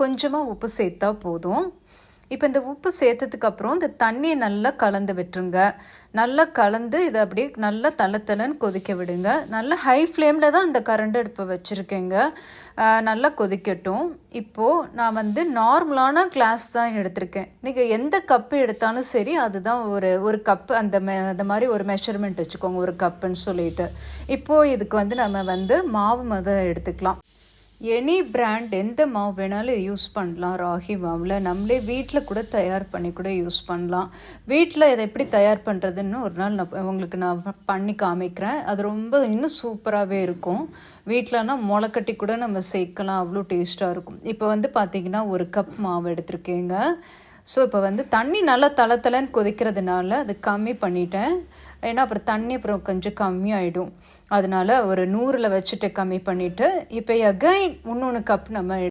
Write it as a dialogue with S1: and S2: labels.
S1: கொஞ்சமாக உப்பு சேர்த்தா போதும். இப்போ இந்த உப்பு சேர்த்ததுக்கப்புறம் இந்த தண்ணியை நல்லா கலந்து விட்டுருங்க. நல்லா கலந்து இதை அப்படியே நல்லா தளன்னு கொதிக்க விடுங்க. நல்லா ஹை ஃப்ளேமில் தான் இந்த கரண்ட் அடுப்பை வச்சுருக்கேங்க. நல்லா கொதிக்கட்டும். இப்போது நான் நார்மலான கிளாஸ் தான் எடுத்திருக்கேன். நீங்கள் எந்த கப்பு எடுத்தாலும் சரி, அதுதான் ஒரு கப்பு அந்த மாதிரி ஒரு மெஷர்மெண்ட் வச்சுக்கோங்க, ஒரு கப்புன்னு சொல்லிட்டு. இப்போது இதுக்கு நம்ம மாவு எடுத்துக்கலாம். எனி பிராண்ட் எந்த மாவு வேணாலும் யூஸ் பண்ணலாம். ராகி மாவில் நம்மளே வீட்டில் கூட தயார் பண்ணி கூட யூஸ் பண்ணலாம். வீட்டில் இதை எப்படி தயார் பண்ணுறதுன்னு ஒரு நாள் நான் பண்ணி காமிக்கிறேன். அது ரொம்ப இன்னும் சூப்பராகவே இருக்கும். வீட்டிலனா முளைக்கட்டி கூட நம்ம சேர்க்கலாம், அவ்வளோ டேஸ்ட்டாக இருக்கும். இப்போ பார்த்திங்கன்னா ஒரு கப் மாவு எடுத்திருக்கேங்க. ஸோ இப்போ தண்ணி நல்லா தளன்னு கொதிக்கிறதுனால அது கம்மி பண்ணிட்டேன். ஏன்னா அப்புறம் தண்ணி அப்புறம் கொஞ்சம் கம்மியாயிடும். அதனால் ஒரு 100ல் வச்சுட்டு கம்மி பண்ணிவிட்டு இப்போ அகைன் இன்னொன்று கப் நம்ம